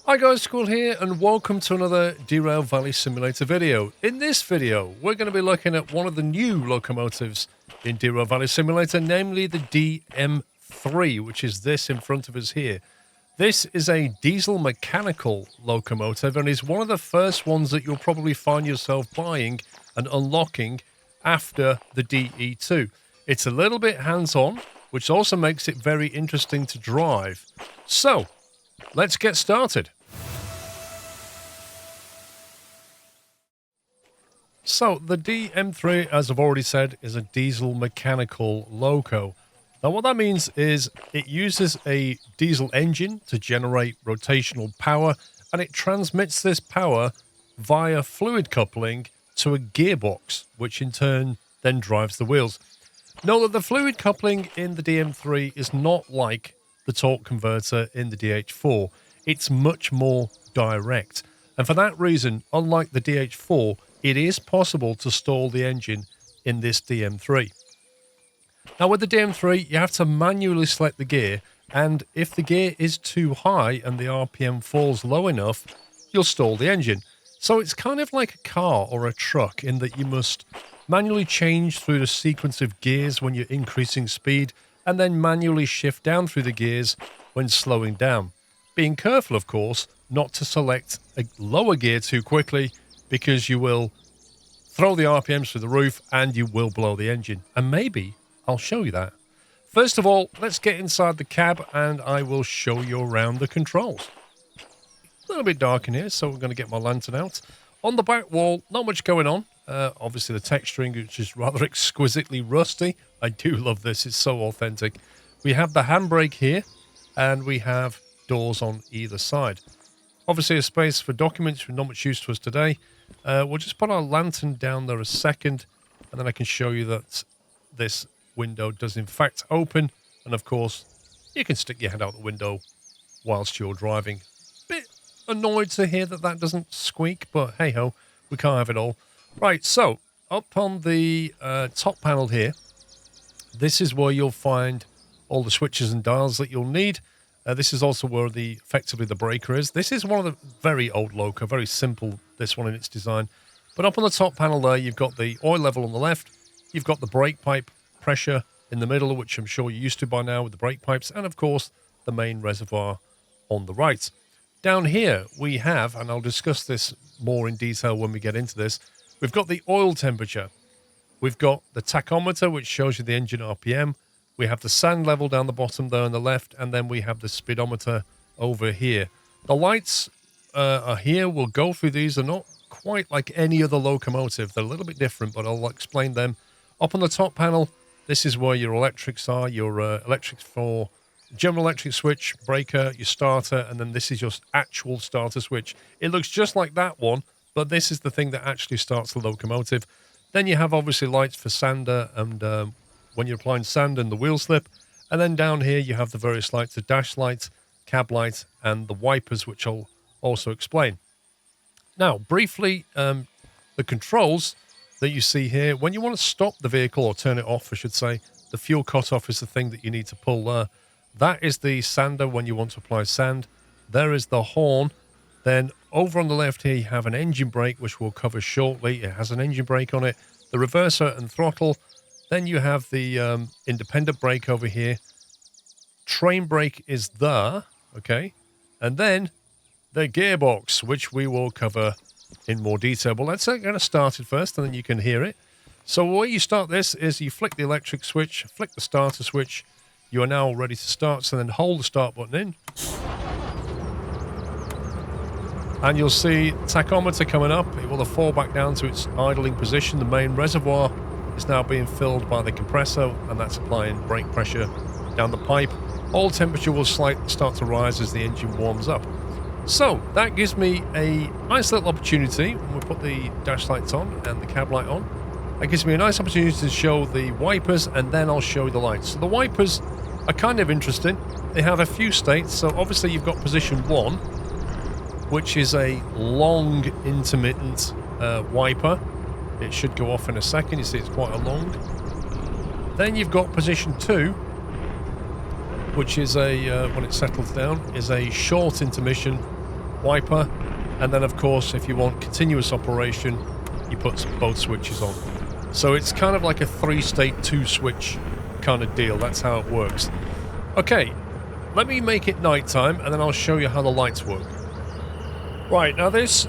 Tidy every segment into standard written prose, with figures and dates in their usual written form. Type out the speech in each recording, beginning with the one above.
Hi guys, School here and welcome to another Derail Valley Simulator video. In this video, we're going to be looking at one of the new locomotives in Derail Valley Simulator, namely the DM3, which is this in front of us here. This is a diesel mechanical locomotive and is one of the first ones that you'll probably find yourself buying and unlocking after the DE2. It's a little bit hands-on, which also makes it very interesting to drive. So, let's get started. So, the DM3, as I've already said, is a diesel mechanical loco. Now, what that means is it uses a diesel engine to generate rotational power, and it transmits this power via fluid coupling to a gearbox, which in turn then drives the wheels. Note that the fluid coupling in the DM3 is not like the torque converter in the DH4. It's much more direct. And for that reason, unlike the DH4, it is possible to stall the engine in this DM3. Now with the DM3, you have to manually select the gear, and if the gear is too high and the RPM falls low enough, you'll stall the engine. So it's kind of like a car or a truck in that you must manually change through the sequence of gears when you're increasing speed, and then manually shift down through the gears when slowing down. Being careful, of course, not to select a lower gear too quickly, because you will throw the RPMs through the roof and you will blow the engine. And maybe I'll show you that. First of all, let's get inside the cab and I will show you around the controls. A little bit dark in here, so we're going to get my lantern out. On the back wall, not much going on. Obviously the texturing, which is rather exquisitely rusty. I do love this, it's so authentic. We have the handbrake here and we have doors on either side. Obviously a space for documents with not much use to us today. We'll just put our lantern down there a second, and then I can show you that this window does in fact open, and of course you can stick your head out the window whilst you're driving. Bit annoyed to hear that that doesn't squeak, but hey ho, we can't have it all. Right, so up on the top panel here, this is where you'll find all the switches and dials that you'll need. This is also where effectively the breaker is. This is one of the very old loco, very simple, this one in its design. But up on the top panel there, you've got the oil level on the left, you've got the brake pipe pressure in the middle, which I'm sure you're used to by now with the brake pipes, and of course, the main reservoir on the right. Down here, we have, and I'll discuss this more in detail when we get into this, we've got the oil temperature. We've got the tachometer, which shows you the engine RPM. We have the sand level down the bottom there on the left, and then we have the speedometer over here. The lights are here. We'll go through these. They're not quite like any other locomotive. They're a little bit different, but I'll explain them. Up on the top panel, this is where your electrics are. Your electrics for general electric switch, breaker, your starter, and then this is your actual starter switch. It looks just like that one, but this is the thing that actually starts the locomotive. Then you have obviously lights for sander and when you're applying sand and the wheel slip. And then down here you have the various lights, the dash light, cab light, and the wipers, which I'll also explain. Now, briefly, the controls that you see here, when you want to stop the vehicle, or turn it off, I should say, the fuel cutoff is the thing that you need to pull there. That is the sander when you want to apply sand. There is the horn. Then over on the left here, you have an engine brake, which we'll cover shortly. It has an engine brake on it, the reverser and throttle. Then you have the independent brake over here. Train brake is there, okay? And then the gearbox, which we will cover in more detail. But let's get it started first, and then you can hear it. So the way you start this is you flick the electric switch, flick the starter switch. You are now ready to start, so then hold the start button in. And you'll see tachometer coming up. It will fall back down to its idling position. The main reservoir is now being filled by the compressor, and that's applying brake pressure down the pipe. Oil temperature will start to rise as the engine warms up. So that gives me a nice little opportunity when we put the dash lights on and the cab light on. That gives me a nice opportunity to show the wipers, and then I'll show you the lights. So the wipers are kind of interesting. They have a few states. So obviously you've got position 1, which is a long intermittent wiper. It should go off in a second. You see it's quite a long. Then you've got position 2, which is a, when it settles down, is a short intermission, wiper, and then of course if you want continuous operation you put both switches on. So it's kind of like a 3-state 2-switch kind of deal. That's how it works. Okay, let me make it nighttime and then I'll show you how the lights work. Right, now this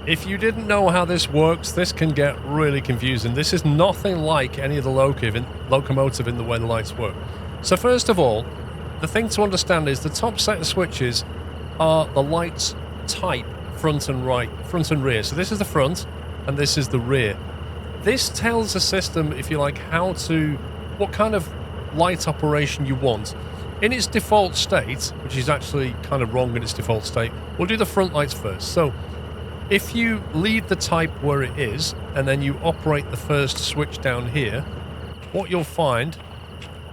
if you didn't know how this works, this can get really confusing. This is nothing like any of the locomotive in the way the lights work. So first of all, the thing to understand is the top set of switches are the lights type front and rear. So this is the front and this is the rear. This tells the system, if you like, what kind of light operation you want. In its default state, which is actually kind of wrong in its default state, we'll do the front lights first. So if you leave the type where it is and then you operate the first switch down here, what you'll find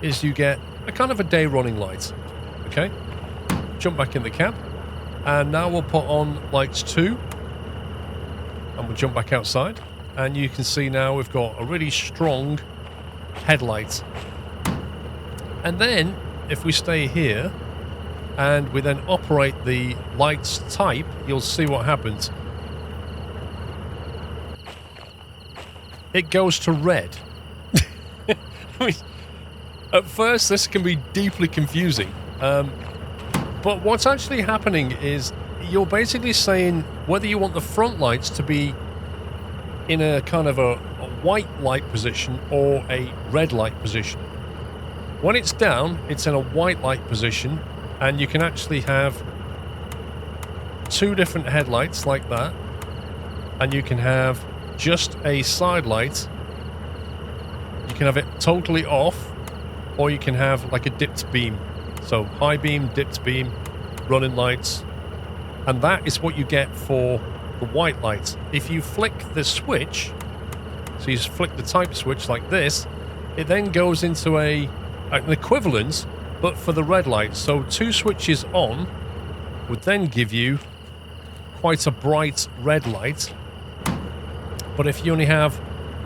is you get a kind of a day running light. Okay, jump back in the cab and now we'll put on lights 2 and we'll jump back outside and you can see now we've got a really strong headlight. And then if we stay here and we then operate the lights type, you'll see what happens. It goes to red. I mean, at first this can be deeply confusing, but what's actually happening is you're basically saying whether you want the front lights to be in a kind of a white light position or a red light position. When it's down, it's in a white light position, and you can actually have 2 different headlights like that, and you can have just a side light. You can have it totally off, or you can have like a dipped beam. So high beam, dipped beam, running lights, and that is what you get for the white lights. If you flick the switch, so you flick the type switch like this, it then goes into an equivalent, but for the red light. So 2 switches on would then give you quite a bright red light. But if you only have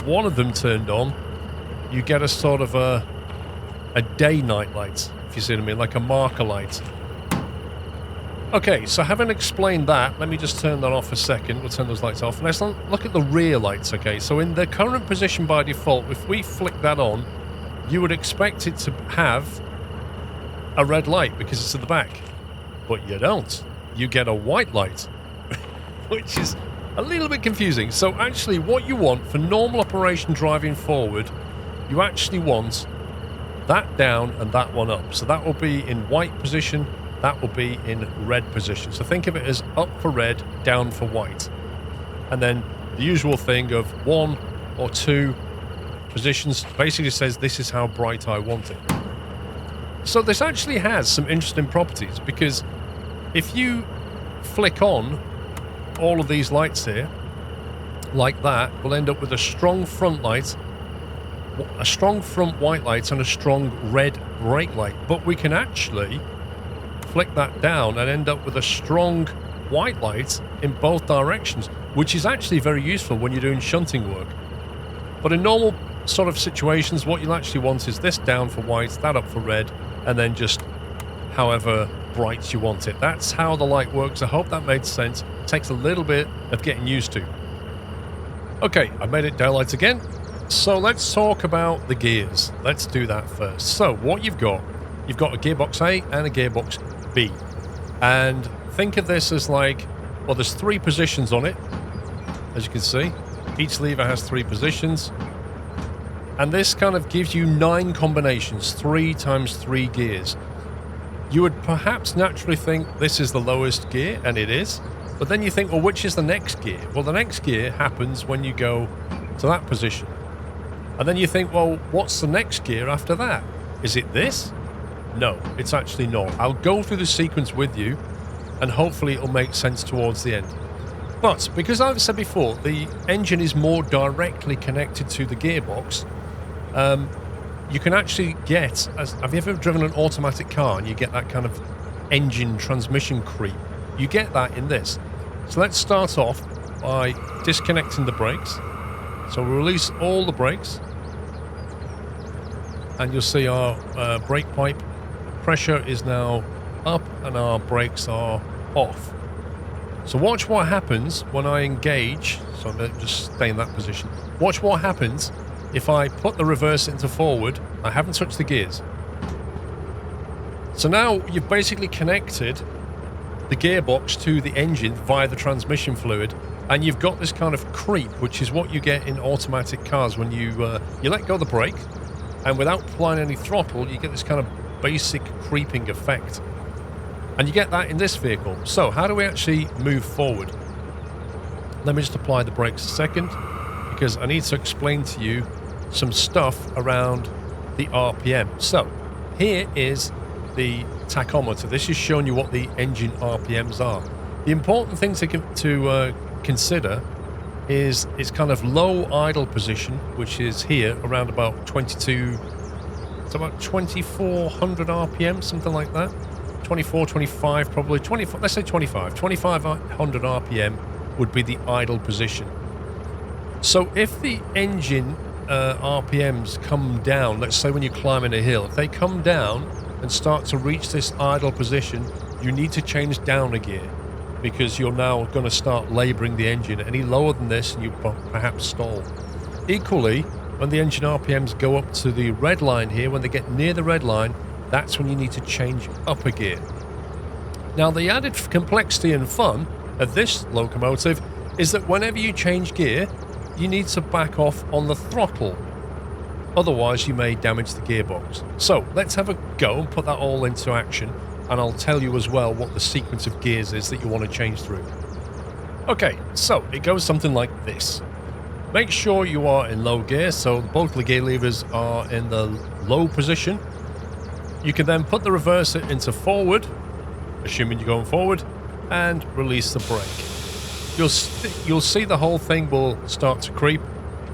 one of them turned on, you get a sort of a day-night light, if you see what I mean, like a marker light. Okay, so having explained that, let me just turn that off a second. We'll turn those lights off. Let's look at the rear lights, okay? So in the current position by default, if we flick that on, you would expect it to have a red light because it's at the back. But you don't. You get a white light, which is a little bit confusing. So actually what you want for normal operation driving forward, you actually want that down and that one up. So that will be in white position, that will be in red position. So think of it as up for red, down for white. And then the usual thing of 1 or 2 positions basically says this is how bright I want it. So this actually has some interesting properties, because if you flick on all of these lights here like that, we'll end up with a strong front light, a strong front white light, and a strong red brake light. But we can actually flick that down and end up with a strong white light in both directions, which is actually very useful when you're doing shunting work. But in normal sort of situations, what you'll actually want is this down for white, that up for red, and then just however bright you want it. That's how the light works. I hope that made sense. It takes a little bit of getting used to. Okay, I made it daylight again. So let's talk about the gears. Let's do that first. So what you've got a gearbox A and a gearbox B. And think of this as like, well, there's 3 positions on it, as you can see. Each lever has 3 positions. And this kind of gives you 9 combinations, 3 times 3 gears. You would perhaps naturally think this is the lowest gear, and it is. But then you think, well, which is the next gear? Well, the next gear happens when you go to that position. And then you think, well, what's the next gear after that? Is it this? No, it's actually not. I'll go through the sequence with you, and hopefully it'll make sense towards the end. But because I've said before, the engine is more directly connected to the gearbox, you can actually get, have you ever driven an automatic car and you get that kind of engine transmission creep? You get that in this. So let's start off by disconnecting the brakes. So we'll release all the brakes, and you'll see our brake pipe pressure is now up and our brakes are off. So watch what happens when I engage. So I'm going to just stay in that position. Watch what happens if I put the reverse into forward. I haven't touched the gears. So now you've basically connected the gearbox to the engine via the transmission fluid, and you've got this kind of creep, which is what you get in automatic cars when you let go of the brake, and without applying any throttle, you get this kind of basic creeping effect. And you get that in this vehicle. So how do we actually move forward? Let me just apply the brakes a second, because I need to explain to you some stuff around the RPM. So here is the tachometer. This is showing you what the engine RPMs are. The important thing to consider is its kind of low idle position, which is here around about 22, it's about 2400 RPM, something like that. 24, 25 probably, 24, let's say 2500 RPM would be the idle position. So if the engine RPMs come down, let's say when you're climbing a hill, if they come down and start to reach this idle position, you need to change down a gear, because you're now going to start labouring the engine. Any lower than this and you perhaps stall. Equally, when the engine RPMs go up to the red line here, when they get near the red line, that's when you need to change up a gear. Now, the added complexity and fun of this locomotive is that whenever you change gear, you need to back off on the throttle. Otherwise, you may damage the gearbox. So, let's have a go and put that all into action, and I'll tell you as well what the sequence of gears is that you want to change through. Okay, so it goes something like this. Make sure you are in low gear, so both the gear levers are in the low position. You can then put the reverser into forward, assuming you're going forward, and release the brake. You'll see the whole thing will start to creep.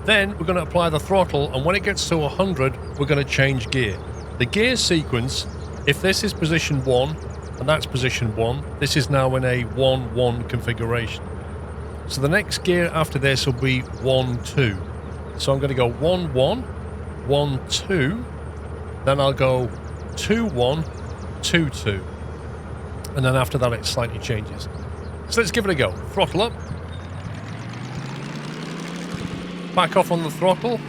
Then we're going to apply the throttle, and when it gets to 100, we're going to change gear. The gear sequence, if this is position 1 and that's position 1, this is now in a 1-1 configuration. So the next gear after this will be 1-2. So I'm going to go 1-1, 1-2, then I'll go 2-1, 2-2. And then after that it slightly changes. So let's give it a go. Throttle up. Back off on the throttle.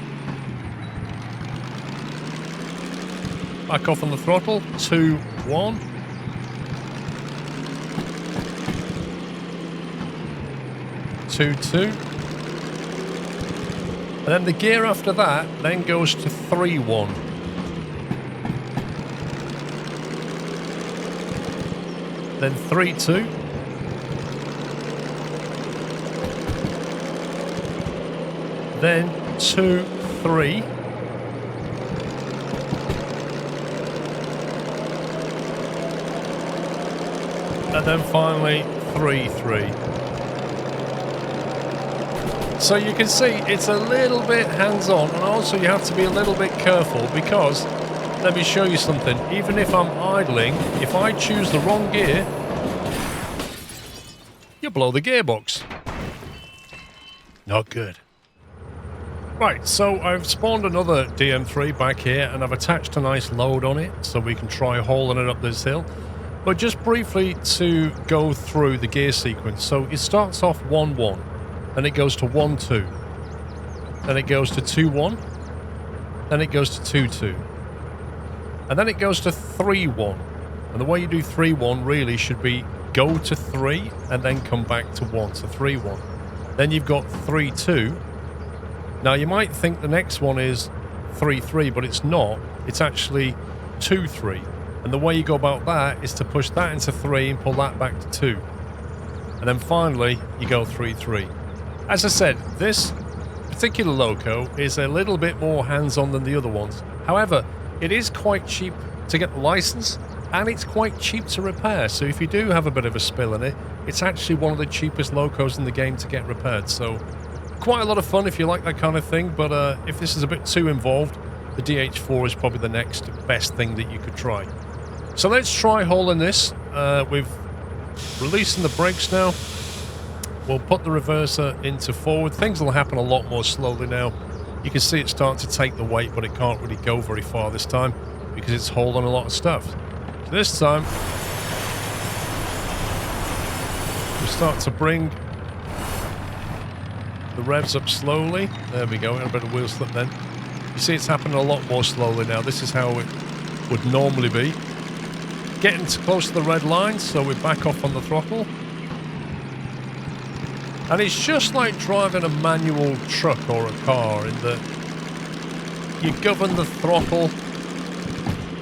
Back off on the throttle. 2-1. Two. And then the gear after that then goes to 3-1. Then 3-2. Then 2-3. And then finally 3-3. So you can see it's a little bit hands-on, and also you have to be a little bit careful, because let me show you something. Even if I'm idling, if I choose the wrong gear, you blow the gearbox. Not good. Right, so I've spawned another DM3 back here, and I've attached a nice load on it so we can try hauling it up this hill. But just briefly to go through the gear sequence. So it starts off 1-1, then it goes to 1-2, then it goes to 2-1, then it goes to 2-2, and then it goes to 3-1. And the way you do 3-1 really should be go to 3 and then come back to 1, so 3-1. Then you've got 3-2. Now you might think the next one is 3-3, but it's not. It's actually 2-3. And the way you go about that is to push that into 3 and pull that back to 2. And then finally, you go 3-3. As I said, this particular loco is a little bit more hands-on than the other ones. However, it is quite cheap to get the license, and it's quite cheap to repair. So if you do have a bit of a spill in it, it's actually one of the cheapest locos in the game to get repaired. So quite a lot of fun if you like that kind of thing, but if this is a bit too involved, the DH4 is probably the next best thing that you could try. So let's try hauling this. We've releasing the brakes now. We'll put the reverser into forward. Things will happen a lot more slowly now. You can see it starting to take the weight, but it can't really go very far this time because it's hauling a lot of stuff. So this time, we're start to bring the revs up slowly. There we go, a bit of wheel slip then. You see it's happening a lot more slowly now. This is how it would normally be. Getting close to the red line, so we back off on the throttle. And it's just like driving a manual truck or a car in that you govern the throttle.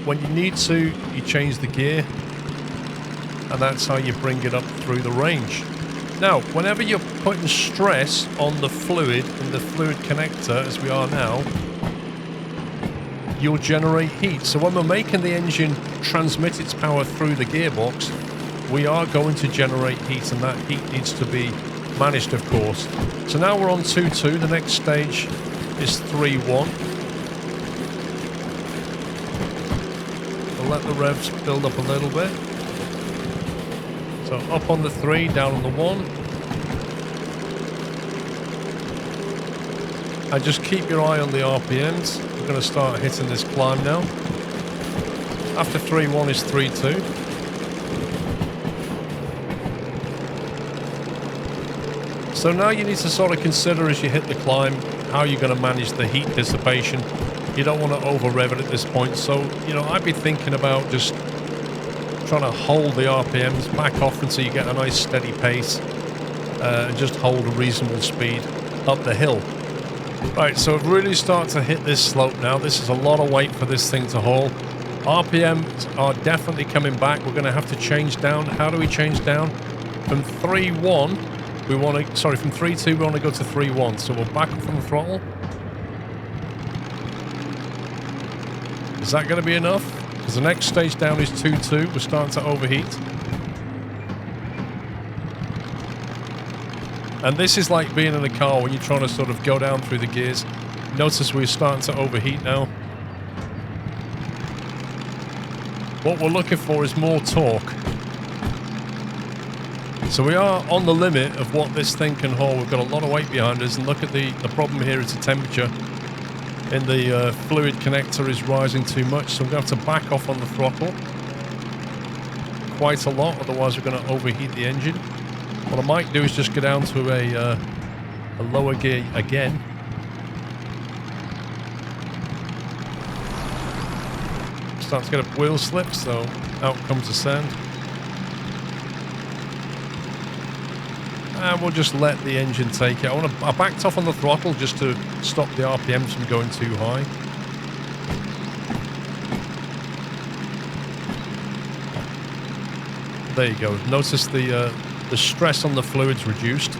When you need to, you change the gear. And that's how you bring it up through the range. Now, whenever you're putting stress on the fluid in the fluid connector, as we are now, you'll generate heat. So when we're making the engine transmit its power through the gearbox, we are going to generate heat, and that heat needs to be managed, of course. So now we're on 2.2. The next stage is 3.1. We'll let the revs build up a little bit. So up on the 3, down on the 1. And just keep your eye on the RPMs. We're going to start hitting this climb now. After 3.1 is 3.2. So now you need to sort of consider as you hit the climb how you're going to manage the heat dissipation. You don't want to over rev it at this point. So, you know, I'd be thinking about just trying to hold the RPMs, back off until you get a nice steady pace, and just hold a reasonable speed up the hill. Right, so we've really started to hit this slope now. This is a lot of weight for this thing to haul. RPMs are definitely coming back. We're going to have to change down. How do we change down? From 3.1, we want to, sorry, from 3.2 we want to go to 3.1. So we'll back up from the throttle. Is that going to be enough? Because the next stage down is 2.2. We're starting to overheat. And this is like being in a car when you're trying to sort of go down through the gears. Notice we're starting to overheat now. What we're looking for is more torque. So we are on the limit of what this thing can haul. We've got a lot of weight behind us, and look at the problem here is the temperature in the fluid connector is rising too much, so we're going to have to back off on the throttle quite a lot, otherwise we're going to overheat the engine. What I might do is just go down to a lower gear again. Start to get a wheel slip, so out comes the sand. And we'll just let the engine take it. I backed off on the throttle just to stop the RPMs from going too high. There you go. Notice the stress on the fluid's reduced.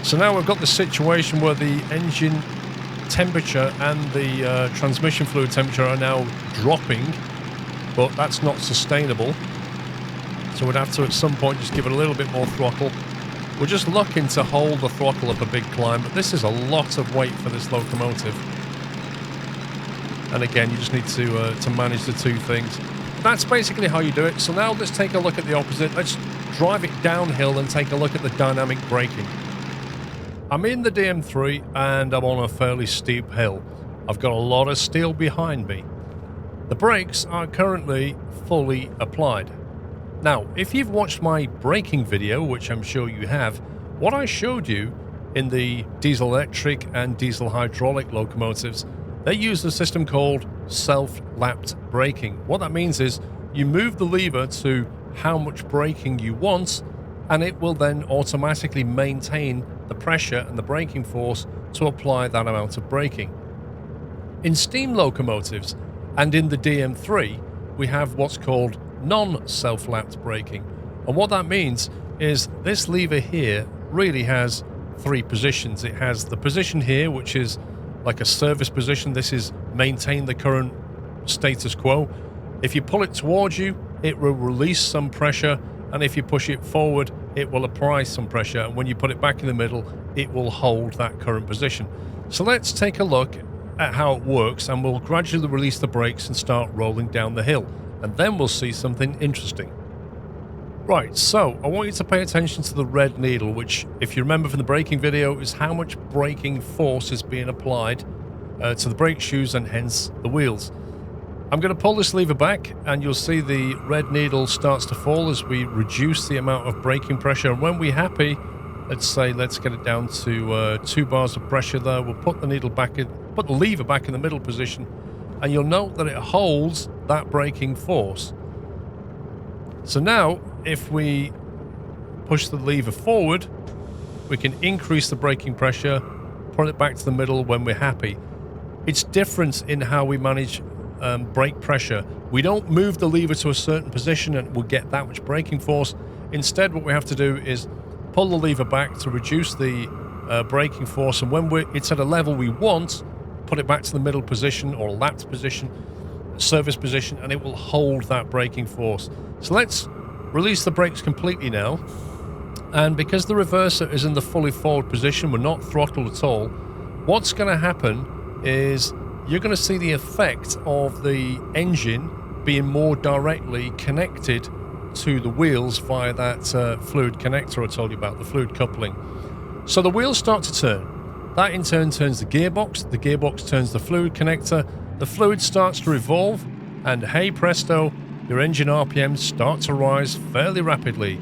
So now we've got the situation where the engine temperature and the transmission fluid temperature are now dropping, but that's not sustainable. So we'd have to at some point just give it a little bit more throttle. We're just looking to hold the throttle up a big climb, but this is a lot of weight for this locomotive. And again, you just need to manage the two things. That's basically how you do it. So now let's take a look at the opposite. Let's drive it downhill and take a look at the dynamic braking. I'm in the DM3 and I'm on a fairly steep hill. I've got a lot of steel behind me. The brakes are currently fully applied. Now, if you've watched my braking video, which I'm sure you have, what I showed you in the diesel electric and diesel hydraulic locomotives, they use a system called self-lapped braking. What that means is you move the lever to how much braking you want, and it will then automatically maintain the pressure and the braking force to apply that amount of braking. In steam locomotives and in the DM3, we have what's called non-self-lapped braking. And what that means is this lever here really has three positions. It has the position here, which is like a service position. This is maintain the current status quo. If you pull it towards you, it will release some pressure, and if you push it forward, it will apply some pressure, and when you put it back in the middle, it will hold that current position. So let's take a look at how it works, and we'll gradually release the brakes and start rolling down the hill, and then we'll see something interesting. Right, so I want you to pay attention to the red needle, which, if you remember from the braking video, is how much braking force is being applied to the brake shoes and hence the wheels. I'm going to pull this lever back and you'll see the red needle starts to fall as we reduce the amount of braking pressure. And when we're happy, let's get it down to 2 bars of pressure there. We'll put the needle back in, put the lever back in the middle position, and you'll note that it holds that braking force. So now, if we push the lever forward, we can increase the braking pressure, put it back to the middle when we're happy. It's different in how we manage brake pressure. We don't move the lever to a certain position and we'll get that much braking force. Instead, what we have to do is pull the lever back to reduce the braking force, and when it's at a level we want, put it back to the middle position or lapped position, service position, and it will hold that braking force. So let's release the brakes completely now. And because the reverser is in the fully forward position, we're not throttled at all, what's going to happen is you're going to see the effect of the engine being more directly connected to the wheels via that fluid connector I told you about, the fluid coupling. So the wheels start to turn. That in turn turns the gearbox turns the fluid connector, the fluid starts to revolve, and hey presto, your engine RPMs start to rise fairly rapidly.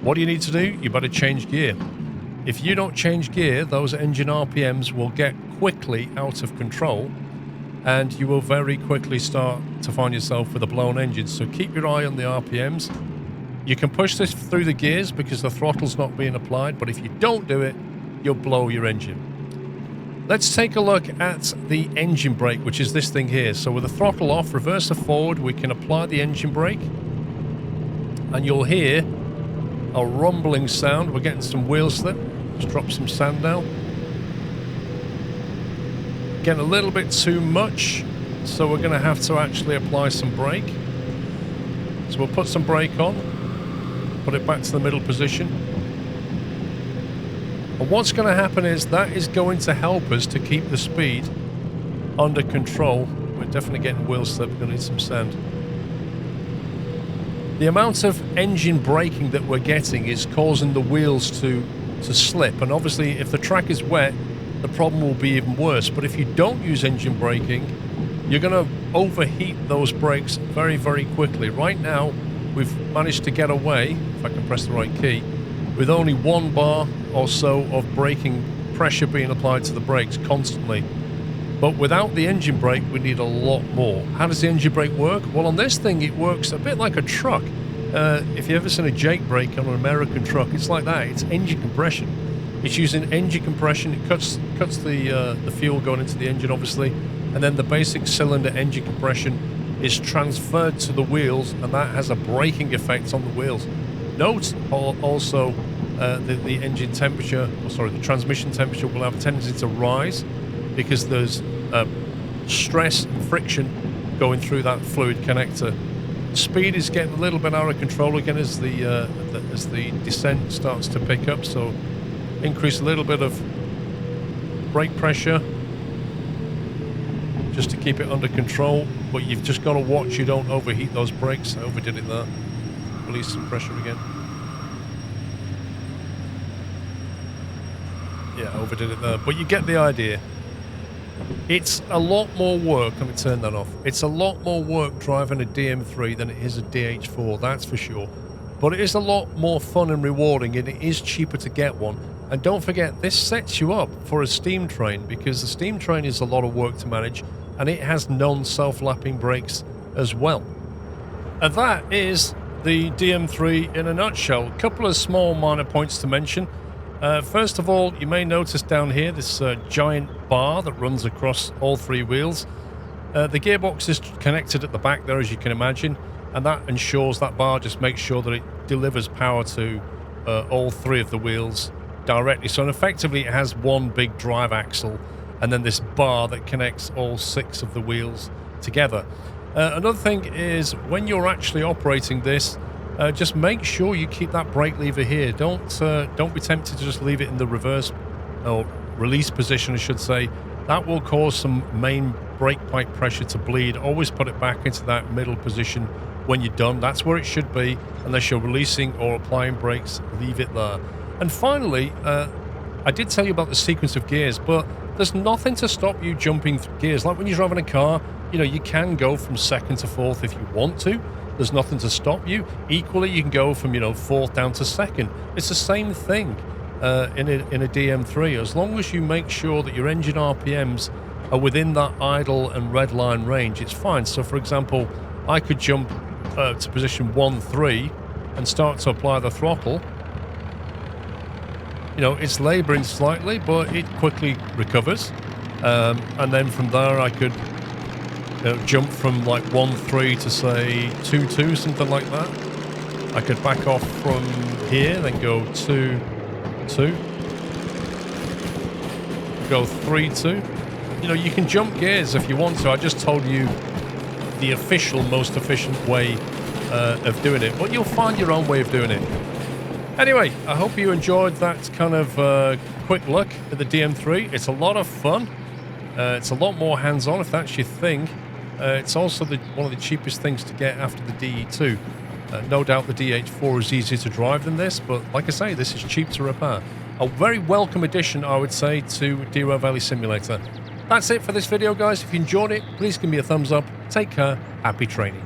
What do you need to do? You better change gear. If you don't change gear, those engine RPMs will get quickly out of control, and you will very quickly start to find yourself with a blown engine. So keep your eye on the RPMs. You can push this through the gears because the throttle's not being applied, but if you don't do it, you'll blow your engine. Let's take a look at the engine brake, which is this thing here. So with the throttle off, reverser forward, we can apply the engine brake, and you'll hear a rumbling sound. We're getting some wheel slip. Just drop some sand down. Getting a little bit too much, so we're going to have to actually apply some brake. So we'll put some brake on, put it back to the middle position. And what's going to happen is that is going to help us to keep the speed under control. We're definitely getting wheel slip. We're going to need some sand. The amount of engine braking that we're getting is causing the wheels to slip, and obviously if the track is wet, the problem will be even worse. But if you don't use engine braking, you're going to overheat those brakes very, very quickly. Right now, we've managed to get away, if I can press the right key, with only 1 bar or so of braking pressure being applied to the brakes constantly. But without the engine brake, we need a lot more. How does the engine brake work? Well, on this thing, it works a bit like a truck. If you've ever seen a Jake brake on an American truck, it's like that. It's engine compression. It's using engine compression. It cuts the fuel going into the engine, obviously, and then the basic cylinder engine compression is transferred to the wheels, and that has a braking effect on the wheels. Note also the engine temperature, the transmission temperature will have a tendency to rise because there's stress and friction going through that fluid connector. Speed is getting a little bit out of control again as the descent starts to pick up, so increase a little bit of brake pressure just to keep it under control, but you've just got to watch you don't overheat those brakes. I overdid it there. Release some pressure again. Yeah, overdid it there, but you get the idea. It's a lot more work. Let me turn that off. It's a lot more work driving a DM3 than it is a DH4, that's for sure. But it is a lot more fun and rewarding, and it is cheaper to get one. And don't forget, this sets you up for a steam train, because the steam train is a lot of work to manage, and it has non-self-lapping brakes as well. And that is the DM3 in a nutshell. A couple of small minor points to mention. First of all, you may notice down here this giant bar that runs across all 3 wheels. The gearbox is connected at the back there, as you can imagine, and that ensures that bar just makes sure that it delivers power to all 3 of the wheels directly. So effectively it has one big drive axle and then this bar that connects all 6 of the wheels together. Another thing is, when you're actually operating this, just make sure you keep that brake lever here. Don't be tempted to just leave it in the reverse or release position, I should say. That will cause some main brake pipe pressure to bleed. Always put it back into that middle position when you're done. That's where it should be. Unless you're releasing or applying brakes, leave it there. And finally, I did tell you about the sequence of gears, but there's nothing to stop you jumping gears. Like when you're driving a car, you know, you can go from second to fourth if you want to. There's nothing to stop you. Equally, you can go from, you know, fourth down to second. It's the same thing in a DM3. As long as you make sure that your engine RPMs are within that idle and red line range, it's fine. So, for example, I could jump to position 1-3 and start to apply the throttle. You know, it's labouring slightly, but it quickly recovers. And then from there, I could jump from like 1-3 to say 2-2, something like that. I could back off from here, then go 2-2, go 3-2. You know, you can jump gears if you want to. I just told you the official, most efficient way of doing it, but you'll find your own way of doing it. Anyway, I hope you enjoyed that kind of quick look at the DM3. It's a lot of fun. It's a lot more hands-on if that's your thing. It's also one of the cheapest things to get after the DE2. No doubt the DH4 is easier to drive than this, but like I say, this is cheap to repair. A very welcome addition, I would say, to Derail Valley Simulator. That's it for this video, guys. If you enjoyed it, please give me a thumbs up. Take care. Happy training.